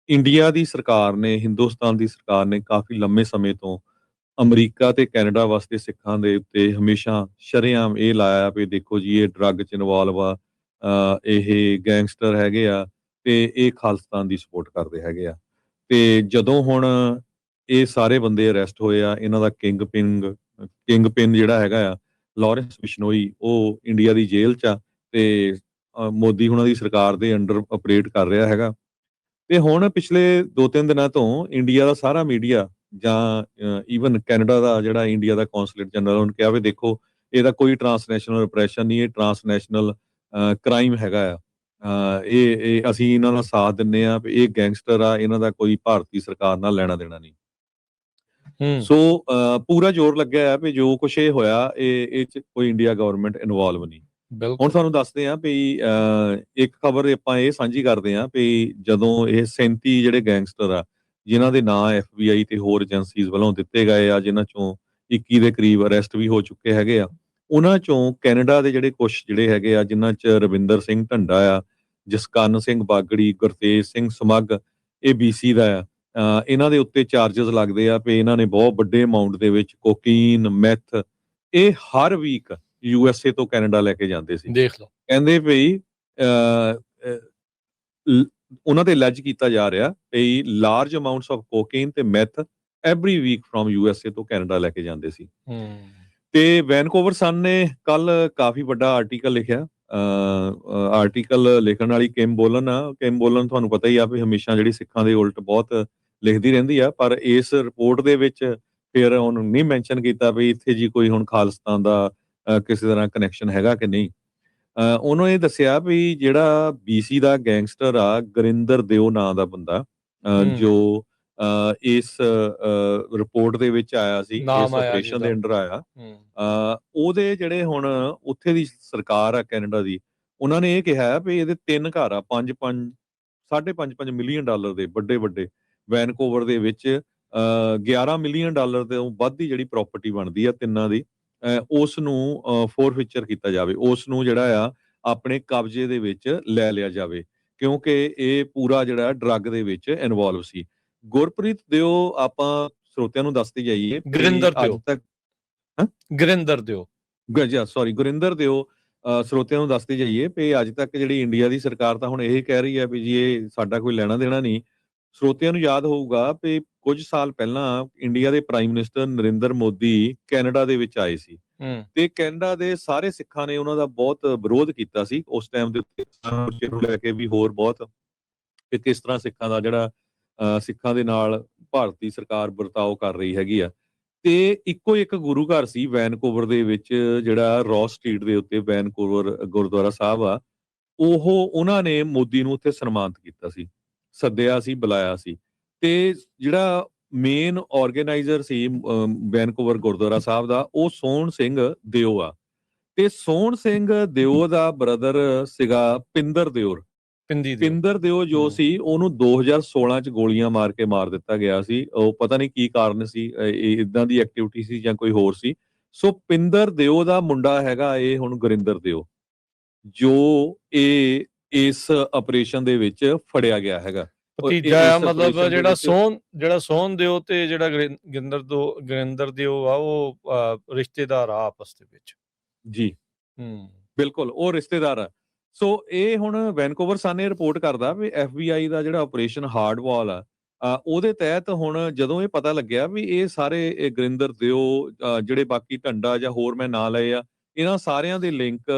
India ਦੀ ਸਰਕਾਰ ਨੇ, ਹਿੰਦੁਸਤਾਨ ਦੀ ਸਰਕਾਰ ਨੇ ਕਾਫ਼ੀ ਲੰਮੇ ਸਮੇਂ ਤੋਂ ਅਮਰੀਕਾ ਤੇ ਕੈਨੇਡਾ ਵਾਸਤੇ ਸਿੱਖਾਂ ਦੇ ਉੱਤੇ ਹਮੇਸ਼ਾ ਸ਼ਰੇਆਮ ਇਹ ਲਾਇਆ ਵੀ ਦੇਖੋ ਜੀ ਇਹ ਡਰੱਗ 'ਚ ਇਨਵੋਲਵ ਆ, ਇਹ ਗੈਂਗਸਟਰ ਹੈਗੇ ਆ ਤੇ ਇਹ ਖਾਲਿਸਤਾਨ ਦੀ ਸਪੋਰਟ ਕਰਦੇ ਹੈਗੇ ਆ। ਤੇ ਜਦੋਂ ਹੁਣ ਇਹ ਸਾਰੇ ਬੰਦੇ ਅਰੈਸਟ ਹੋਏ ਆ, ਇਹਨਾਂ ਦਾ ਕਿੰਗ ਪਿਨ ਜਿਹੜਾ ਹੈਗਾ ਆ ਲਾਰੈਂਸ ਬਿਸ਼ਨੋਈ, ਉਹ ਇੰਡੀਆ ਦੀ ਜੇਲ੍ਹ 'ਚ ਆ ਤੇ ਮੋਦੀ ਹੁਣਾਂ ਦੀ ਸਰਕਾਰ ਦੇ ਅੰਡਰ ਆਪਰੇਟ ਕਰ ਰਿਹਾ ਹੈਗਾ। ਤੇ ਹੁਣ ਪਿਛਲੇ 2-3 ਦਿਨਾਂ ਤੋਂ ਇੰਡੀਆ ਦਾ ਸਾਰਾ ਮੀਡੀਆ ਜਾਂ ਈਵਨ ਕੈਨੇਡਾ ਦਾ ਜਿਹੜਾ ਇੰਡੀਆ ਦਾ ਕੌਂਸਲੇਟ ਜਨਰਲ ਉਹਨੇ ਕਿਹਾ ਵੀ ਦੇਖੋ ਇਹਦਾ ਕੋਈ ਟਰਾਂਸਨੈਸ਼ਨਲ ਰਿਪਰੈਸ਼ਨ ਨਹੀਂ, ਇਹ ਟਰਾਂਸਨੈਸ਼ਨਲ ਕ੍ਰਾਈਮ ਹੈਗਾ ਆ। ਇਹ ਅਸੀਂ ਇਹਨਾਂ ਦਾ ਸਾਥ ਦਿੰਦੇ ਆ ਵੀ ਇਹ ਗੈਂਗਸਟਰ ਆ, ਇਹਨਾਂ ਦਾ ਕੋਈ ਭਾਰਤੀ ਸਰਕਾਰ ਨਾਲ ਲੈਣਾ ਦੇਣਾ ਨਹੀਂ। ਸੋ ਪੂਰਾ ਜ਼ੋਰ ਲੱਗਿਆ ਹੈ ਵੀ ਜੋ ਕੁਛ ਇਹ ਹੋਇਆ ਇਹ 'ਚ ਕੋਈ ਇੰਡੀਆ ਗਵਰਨਮੈਂਟ ਇਨਵੋਲਵ ਨਹੀਂ। ਹੁਣ ਤੁਹਾਨੂੰ ਦੱਸਦੇ ਹਾਂ ਵੀ ਇੱਕ ਖਬਰ ਆਪਾਂ ਇਹ ਸਾਂਝੀ ਕਰਦੇ ਹਾਂ ਵੀ ਜਦੋਂ ਇਹ 37 ਜਿਹੜੇ ਗੈਂਗਸਟਰ ਆ ਜਿਨ੍ਹਾਂ ਦੇ ਨਾਂ FBI ਤੇ ਹੋਰ ਏਜੰਸੀਜ਼ ਵੱਲੋਂ ਦਿੱਤੇ ਗਏ ਆ, ਜਿਨ੍ਹਾਂ ਚੋਂ 21 ਦੇ ਕਰੀਬ ਅਰੈਸਟ ਵੀ ਹੋ ਚੁੱਕੇ ਹੈਗੇ ਆ, ਉਹਨਾਂ ਚੋਂ ਕੈਨੇਡਾ ਦੇ ਜਿਹੜੇ ਕੁਛ ਜਿਹੜੇ ਹੈਗੇ ਆ ਜਿਨ੍ਹਾਂ 'ਚ ਰਵਿੰਦਰ ਸਿੰਘ ਢੰਡਾ ਆ, ਜਸਕਰਨ ਸਿੰਘ ਬਾਗੜੀ, ਗੁਰਤੇਜ ਸਿੰਘ ਸਮੱਗ, ਇਹ BC ਦਾ ਆ। ਇਹਨਾਂ ਦੇ ਉੱਤੇ ਚਾਰਜਸ ਲੱਗਦੇ ਆ ਵੀ ਇਹਨਾਂ ਨੇ ਬਹੁਤ ਵੱਡੇ ਅਮਾਉਂਟ ਦੇ ਵਿੱਚ ਕੋਕੀਨ, ਮੈਥ ਇਹ ਹਰ ਵੀਕ USA ਤੋਂ ਕੈਨੇਡਾ ਲੈ ਕੇ ਜਾਂਦੇ ਸੀ। ਦੇਖ ਲਓ, ਕਹਿੰਦੇ ਵੀ ਉਹਨਾਂ ਤੇ ਅਲੈਜ ਕੀਤਾ ਜਾ ਰਿਹਾ ਵੀ ਲਾਰਜ ਅਮਾਉਂਟਸ ਆਫ ਕੋਕੇਨ ਤੇ meth every week from USA ਤੋਂ ਕੈਨੇਡਾ ਲੈ ਕੇ ਜਾਂਦੇ ਸੀ। ਤੇ ਵੈਨਕੂਵਰ ਸਨ ਨੇ ਕੱਲ ਕਾਫੀ ਵੱਡਾ ਆਰਟੀਕਲ ਲਿਖਿਆ। ਆਰਟੀਕਲ ਲਿਖਣ ਵਾਲੀ ਕਿਮ ਬੋਲਨ ਆ। ਕਿਮ ਬੋਲਨ ਤੁਹਾਨੂੰ ਪਤਾ ਹੀ ਆ ਵੀ ਹਮੇਸ਼ਾ ਜਿਹੜੀ ਸਿੱਖਾਂ ਦੇ ਉਲਟ ਬਹੁਤ ਲਿਖਦੀ ਰਹਿੰਦੀ ਆ, ਪਰ ਇਸ ਰਿਪੋਰਟ ਦੇ ਵਿੱਚ ਫਿਰ ਉਹਨੂੰ ਨਹੀਂ ਮੈਂਸ਼ਨ ਕੀਤਾ ਵੀ ਇੱਥੇ ਜੀ ਕੋਈ ਹੁਣ ਖਾਲਿਸਤਾਨ ਦਾ ਕਿਸੇ ਤਰ੍ਹਾਂ ਕਨੈਕਸ਼ਨ ਹੈਗਾ ਕਿ ਨਹੀਂ। ਉਹਨੂੰ ਇਹ ਦੱਸਿਆ ਵੀ ਜਿਹੜਾ BC ਦਾ ਗੈਂਗਸਟਰ ਆ ਗੁਰਿੰਦਰ ਦਿਓ ਨਾਂ ਦਾ ਬੰਦਾ, ਜੋ ਇਸ ਰਿਪੋਰਟ ਦੇ ਵਿੱਚ ਆਇਆ ਸੀ, ਇਸ ਆਪਰੇਸ਼ਨ ਦੇ ਅੰਡਰ ਆਇਆ, ਉਹਦੇ ਜਿਹੜੇ ਹੁਣ ਉੱਥੇ ਦੀ ਸਰਕਾਰ ਆ ਕੈਨੇਡਾ ਦੀ, ਉਹਨਾਂ ਨੇ ਇਹ ਕਿਹਾ ਵੀ ਇਹਦੇ 3 ਘਰ ਆ, 5.5 ਮਿਲੀਅਨ ਡਾਲਰ ਦੇ ਵੱਡੇ ਵੱਡੇ ਵੈਨਕੂਵਰ ਦੇ ਵਿੱਚ, $11 ਮਿਲੀਅਨ ਤੋਂ ਵੱਧ ਦੀ ਜਿਹੜੀ ਪ੍ਰਾਪਰਟੀ ਬਣਦੀ ਆ ਤਿੰਨਾਂ ਦੀ, ਉਸ ਨੂੰ ਫੋਰਫੀਚਰ ਕੀਤਾ ਜਾਵੇ, ਉਸ ਨੂੰ ਜਿਹੜਾ ਆ ਆਪਣੇ ਕਬਜ਼ੇ ਦੇ ਵਿੱਚ ਲੈ ਲਿਆ ਜਾਵੇ, ਕਿਉਂਕਿ ਇਹ ਪੂਰਾ ਜਿਹੜਾ ਡਰੱਗ ਦੇ ਵਿੱਚ ਇਨਵੋਲਵ ਸੀ। ਗੁਰਪ੍ਰੀਤ ਦਿਓ ਆਪਾਂ ਸਰੋਤਿਆਂ ਨੂੰ ਦੱਸਦੇ ਜਾਈਏ, ਗੁਰਿੰਦਰ ਦਿਓ ਸਰੋਤਿਆਂ ਨੂੰ ਦੱਸਦੇ ਜਾਈਏ ਵੀ ਅੱਜ ਤੱਕ ਜਿਹੜੀ ਇੰਡੀਆ ਦੀ ਸਰਕਾਰ ਤਾਂ ਹੁਣ ਇਹ ਕਹਿ ਰਹੀ ਹੈ ਵੀ ਜੀ ਇਹ ਸਾਡਾ ਕੋਈ ਲੈਣਾ ਦੇਣਾ ਨਹੀਂ। ਸਰੋਤਿਆਂ ਨੂੰ ਯਾਦ ਹੋਊਗਾ ਵੀ ਕੁਝ ਸਾਲ ਪਹਿਲਾਂ ਇੰਡੀਆ ਦੇ prime minister Narendra Modi Canada ਦੇ ਵਿੱਚ ਆਏ ਸੀ ਤੇ ਕੈਨੇਡਾ ਦੇ ਸਾਰੇ ਸਿੱਖਾਂ ਨੇ ਉਹਨਾਂ ਦਾ ਬਹੁਤ ਵਿਰੋਧ ਕੀਤਾ ਸੀ ਉਸ ਟਾਈਮ ਦੇ ਉੱਤੇ, ਨੂੰ ਲੈ ਕੇ ਵੀ ਹੋਰ ਬਹੁਤ ਕਿ ਕਿਸ ਤਰ੍ਹਾਂ ਸਿੱਖਾਂ ਦਾ ਜਿਹੜਾ ਸਿੱਖਾਂ ਦੇ ਨਾਲ ਭਾਰਤੀ ਸਰਕਾਰ ਵਰਤਾਓ ਕਰ ਰਹੀ ਹੈਗੀ ਆ। ਤੇ ਇੱਕੋ ਇੱਕ ਗੁਰੂ ਘਰ ਸੀ ਵੈਨਕੂਵਰ ਦੇ ਵਿੱਚ, ਜਿਹੜਾ ਰੌਸ ਸਟਰੀਟ ਦੇ ਉੱਤੇ ਵੈਨਕੂਵਰ ਗੁਰਦੁਆਰਾ ਸਾਹਿਬ ਆ, ਉਹਨਾਂ ਨੇ ਮੋਦੀ ਨੂੰ ਉੱਥੇ ਸਨਮਾਨਿਤ ਕੀਤਾ ਸੀ, ਸੱਦਿਆ ਸੀ, ਬੁਲਾਇਆ ਸੀ। ਤੇ ਜਿਹੜਾ ਮੇਨ ਆਰਗੇਨਾਈਜ਼ਰ ਸੀ ਵੈਨਕੂਵਰ ਗੁਰਦੁਆਰਾ ਸਾਹਿਬ ਦਾ, ਉਹ ਸੋਹਣ ਸਿੰਘ ਦਿਓ ਆ। ਤੇ ਸੋਹਣ ਸਿੰਘ ਦਿਓ ਦਾ ਬ੍ਰਦਰ ਸੀਗਾ ਪਿੰਦਰ ਦਿਓ ਜੋ ਸੀ, ਉਹਨੂੰ 2016 ਚ ਗੋਲੀਆਂ ਮਾਰ ਕੇ ਮਾਰ ਦਿੱਤਾ ਗਿਆ ਸੀ। ਉਹ ਪਤਾ ਨਹੀਂ ਕੀ ਕਾਰਨ ਸੀ, ਇਦਾਂ ਦੀ ਐਕਟੀਵਿਟੀ ਸੀ ਜਾਂ ਕੋਈ ਹੋਰ ਸੀ। ਸੋ ਪਿੰਦਰ ਦਿਓ ਦਾ ਮੁੰਡਾ ਹੈਗਾ ਇਹ ਹੁਣ ਗੁਰਿੰਦਰ ਦਿਓ, ਜੋ ਇਸ ਆਪਰੇਸ਼ਨ ਦੇ ਵਿੱਚ ਫੜਿਆ ਗਿਆ ਹੈਗਾ। ਭਤੀਜਾ ਮਤਲਬ ਜਿਹੜਾ ਸੋਹਣ ਦਿਓ ਤੇ ਜਿਹੜਾ ਗੁਰਿੰਦਰ ਦਿਓ ਆ, ਉਹ ਰਿਸ਼ਤੇਦਾਰ ਆ ਆਪਸ ਦੇ ਵਿੱਚ। ਜੀ ਬਿਲਕੁਲ, ਉਹ ਰਿਸ਼ਤੇਦਾਰ ਆ। ਸੋ ਇਹ ਹੁਣ ਵੈਨਕੂਵਰ ਸਨ ਨੇ ਰਿਪੋਰਟ ਕਰਦਾ ਵੀ FBI ਦਾ ਜਿਹੜਾ ਆਪਰੇਸ਼ਨ ਹਾਰਡਵਾਲ ਆ, ਉਹਦੇ ਤਹਿਤ ਹੁਣ ਜਦੋਂ ਇਹ ਪਤਾ ਲੱਗਿਆ ਵੀ ਇਹ ਸਾਰੇ ਗੁਰਿੰਦਰ ਦਿਓ, ਜਿਹੜੇ ਬਾਕੀ ਢੰਡਾ ਜਾਂ ਹੋਰ ਮੈਂ ਨਾਂ ਲਏ ਆ, ਇਹਨਾਂ ਸਾਰਿਆਂ ਦੇ ਲਿੰਕ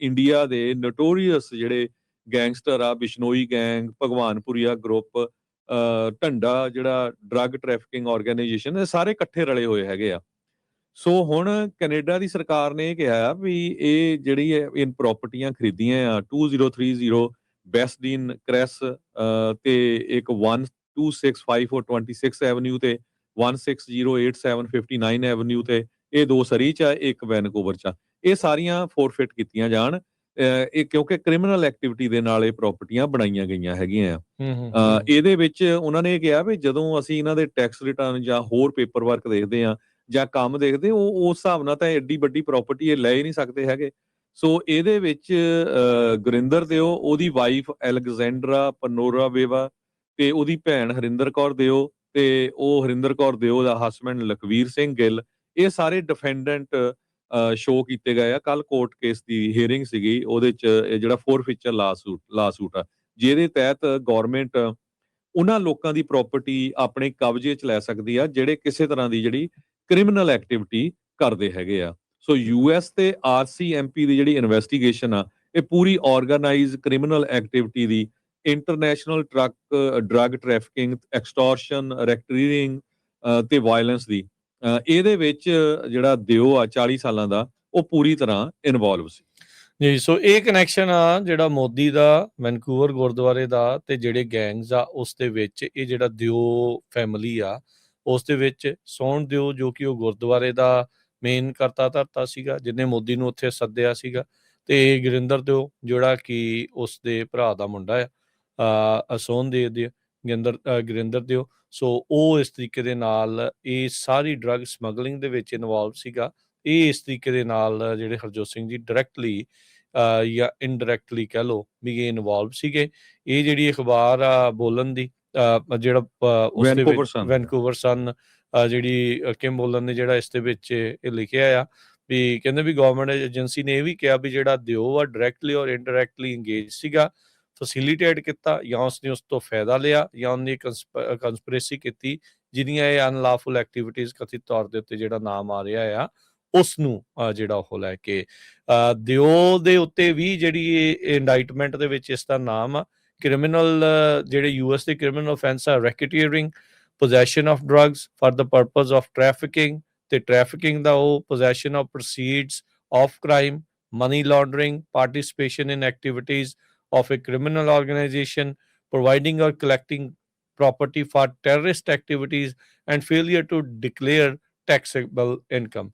ਇੰਡੀਆ ਦੇ ਨੋਟੋਰੀਅਸ ਜਿਹੜੇ ਗੈਂਗਸਟਰ ਆ, ਬਿਸ਼ਨੋਈ ਗੈਂਗ, ਭਗਵਾਨਪੁਰੀਆ ਗਰੁੱਪ, ਢੰਡਾ ਜਿਹੜਾ ਡਰੱਗ ਟ੍ਰੈਫਿਕਿੰਗ ਆਰਗੇਨਾਈਜੇਸ਼ਨ, ਇਹ ਸਾਰੇ ਇਕੱਠੇ ਰਲੇ ਹੋਏ ਹੈਗੇ ਆ। ਸੋ ਹੁਣ ਕੈਨੇਡਾ ਦੀ ਸਰਕਾਰ ਨੇ ਇਹ ਕਿਹਾ ਵੀ ਇਹ ਜਿਹੜੀ ਇਹ ਪ੍ਰਾਪਰਟੀਆਂ ਖਰੀਦੀਆਂ ਆ 2030 ਬੈਸਡੀਨ ਕ੍ਰੈਸ ਤੇ ਇੱਕ 12654 26 ਐਵਨਿਊ ਤੇ 16087 59 ਐਵਨਿਊ ਤੇ, ਇਹ 2 ਸਰੀ ਚ ਆ, ਇੱਕ ਵੈਨਕੂਵਰ ਚ ਆ, ਇਹ ਸਾਰੀਆਂ ਫੋਰਫਿਟ ਕੀਤੀਆਂ ਜਾਣ, ਇਹ ਕਿਉਂਕਿ ਕ੍ਰਿਮੀਨਲ ਐਕਟੀਵਿਟੀ ਦੇ ਨਾਲ ਇਹ ਪ੍ਰਾਪਰਟੀਆਂ ਬਣਾਈਆਂ ਗਈਆਂ ਹੈਗੀਆਂ ਆ। ਇਹਦੇ ਵਿੱਚ ਉਹਨਾਂ ਨੇ ਕਿਹਾ ਵੀ ਜਦੋਂ ਅਸੀਂ ਇਹਨਾਂ ਦੇ ਟੈਕਸ ਰਿਟਰਨ ਜਾਂ ਹੋਰ ਪੇਪਰ ਵਰਕ ਦੇਖਦੇ ਆ ਜਾਂ ਕੰਮ ਦੇਖਦੇ, ਉਹ ਉਸ ਹਿਸਾਬ ਨਾਲ ਤਾਂ ਐਡੀ ਵੱਡੀ ਪ੍ਰਾਪਰਟੀ ਇਹ ਲੈ ਹੀ ਨਹੀਂ ਸਕਦੇ ਹੈਗੇ। ਸੋ ਇਹਦੇ ਵਿੱਚ ਗੁਰਿੰਦਰ ਦਿਓ, ਉਹਦੀ ਵਾਈਫ ਐਲੈਗਜ਼ੈਂਡਰਾ ਪਨੋਰਾਵੇਵਾ ਤੇ ਉਹਦੀ ਭੈਣ ਹਰਿੰਦਰ ਕੌਰ ਦਿਓ ਤੇ ਉਹ ਹਰਿੰਦਰ ਕੌਰ ਦਿਓ ਦਾ ਹਸਬੈਂਡ ਲਖਵੀਰ ਸਿੰਘ ਗਿੱਲ, ਇਹ ਸਾਰੇ ਡਿਫੈਂਡੈਂਟ ਸ਼ੋਅ ਕੀਤੇ ਗਏ ਆ। ਕੱਲ ਕੋਰਟ ਕੇਸ ਦੀ ਹੀਅਰਿੰਗ ਸੀਗੀ, ਉਹਦੇ ਚ ਇਹ ਜਿਹੜਾ ਫੋਰਫੀਚਰ ਲਾਸੂਟ ਆ, ਜਿਹਦੇ ਤਹਿਤ ਗਵਰਨਮੈਂਟ ਉਹਨਾਂ ਲੋਕਾਂ ਦੀ ਪ੍ਰਾਪਰਟੀ ਆਪਣੇ ਕਬਜ਼ੇ 'ਚ ਲੈ ਸਕਦੀ ਆ ਜਿਹੜੇ ਕਿਸੇ ਤਰ੍ਹਾਂ ਦੀ ਜਿਹੜੀ ਕ੍ਰਿਮੀਨਲ ਐਕਟੀਵਿਟੀ ਕਰਦੇ ਹੈਗੇ ਆ। ਸੋ ਯੂਐਸ ਤੇ ਆਰਸੀਐਮਪੀ ਦੀ ਜਿਹੜੀ ਇਨਵੈਸਟੀਗੇਸ਼ਨ ਆ, ਇਹ ਪੂਰੀ ਆਰਗੇਨਾਈਜ਼ ਕ੍ਰਿਮੀਨਲ ਐਕਟੀਵਿਟੀ ਦੀ, ਇੰਟਰਨੈਸ਼ਨਲ ਡਰੱਗ ਟ੍ਰੈਫਿਕਿੰਗ, ਐਕਸਟੋਰਸ਼ਨ, ਰੈਕਟਰੀਰਿੰਗ ਤੇ ਵਾਇਲੈਂਸ ਦੀ, ਇਹਦੇ ਵਿੱਚ ਜਿਹੜਾ ਦਿਓ ਆ 40 ਸਾਲਾਂ ਦਾ, ਉਹ ਪੂਰੀ ਤਰ੍ਹਾਂ ਇਨਵੋਲਵ ਸੀ। ਜੀ, ਸੋ ਇਹ ਕਨੈਕਸ਼ਨ ਆ ਜਿਹੜਾ ਮੋਦੀ ਦਾ ਵੈਨਕੂਵਰ ਗੁਰਦੁਆਰੇ ਦਾ ਤੇ ਜਿਹੜੇ ਗੈਂਗਸ ਆ ਉਸ ਦੇ ਵਿੱਚ, ਇਹ ਜਿਹੜਾ ਦਿਓ ਫੈਮਿਲੀ ਆ ਉਸ ਦੇ ਵਿੱਚ ਸੋਹਣ ਦਿਓ ਜੋ ਕਿ ਉਹ ਗੁਰਦੁਆਰੇ ਦਾ ਮੇਨ ਕਰਤਾ ਧਰਤਾ ਸੀਗਾ, ਜਿਹਨੇ ਮੋਦੀ ਨੂੰ ਉੱਥੇ ਸੱਦਿਆ ਸੀਗਾ, ਤੇ ਗੁਰਿੰਦਰ ਦਿਓ ਜਿਹੜਾ ਕਿ ਉਸ ਦੇ ਭਰਾ ਦਾ ਮੁੰਡਾ ਆ ਸੋਹਣ ਦੇ ਗੁਰਿੰਦਰ ਦਿਓ। ਸੋ ਉਹ ਇਸ ਤਰੀਕੇ ਦੇ ਨਾਲ ਇਹ ਸਾਰੀ ਡਰੱਗ ਸਮਗਲਿੰਗ ਦੇ ਵਿੱਚ ਇਨਵੋਲਵ ਸੀਗਾ। ਇਹ ਇਸ ਤਰੀਕੇ ਦੇ ਨਾਲ ਜਿਹੜੇ ਹਰਜੋਤ ਸਿੰਘ ਜੀ ਡਾਇਰੈਕਟਲੀ ਜਾਂ ਇਨਡਾਇਰੈਕਟਲੀ ਕਹਿ ਲਓ ਵੀ ਇਹ ਇਨਵੋਲਵ ਸੀਗੇ। ਇਹ ਜਿਹੜੀ ਅਖਬਾਰ ਆ ਬੋਲਨ ਦੀ ਜਿਹੜਾ ਉਸ ਦੇ ਵਿੱਚ ਵੈਨਕੂਵਰ ਸਨ, ਜਿਹੜੀ ਕਿਮ ਬੋਲਨ ਨੇ ਜਿਹੜਾ ਇਸ ਦੇ ਵਿੱਚ ਇਹ ਲਿਖਿਆ ਆ ਵੀ ਕਹਿੰਦੇ ਵੀ ਗਵਰਨਮੈਂਟ ਏਜੰਸੀ ਨੇ ਇਹ ਵੀ ਕਿਹਾ ਵੀ ਜਿਹੜਾ ਦਿਓ ਆ ਡਾਇਰੈਕਟਲੀ ਔਰ ਇਨਡਾਇਰੈਕਟਲੀ ਇੰਗੇਜ ਸੀਗਾ, ਫੈਸਿਲੀਟੇਟ ਕੀਤਾ, ਜਾਂ ਉਸਨੇ ਉਸ ਤੋਂ ਫਾਇਦਾ ਲਿਆ, ਜਾਂ ਉਹਨੇ ਕੰਸਪੀਰੇਸੀ ਕੀਤੀ, ਜਿਹਦੀਆਂ ਇਹ ਅਨਲਾਫੁਲ ਐਕਟੀਵਿਟੀਜ਼ ਕਥਿਤ ਤੌਰ ਦੇ ਉੱਤੇ ਜਿਹੜਾ ਨਾਮ ਆ ਰਿਹਾ ਆ ਉਸ ਨੂੰ ਜਿਹੜਾ ਉਹ ਲੈ ਕੇ ਦਿਓ ਦੇ ਉੱਤੇ ਵੀ ਜਿਹੜੀ ਇਹ ਇੰਡਾਈਟਮੈਂਟ ਦੇ ਵਿੱਚ ਇਸ ਦਾ ਨਾਮ ਆ ਕ੍ਰਿਮੀਨਲ ਜਿਹੜੇ ਯੂਐਸ ਦੇ ਕ੍ਰਿਮੀਨਲ ਅਫੈਂਸ ਆ ਰੈਕੇਟੀਅਰਿੰਗ, possession of drugs for the purpose of trafficking, ਤੇ trafficking ਦਾ ਉਹ possession of proceeds of crime, money laundering, participation in activities of a criminal organization, providing or collecting property for terrorist activities, and failure to declare taxable income.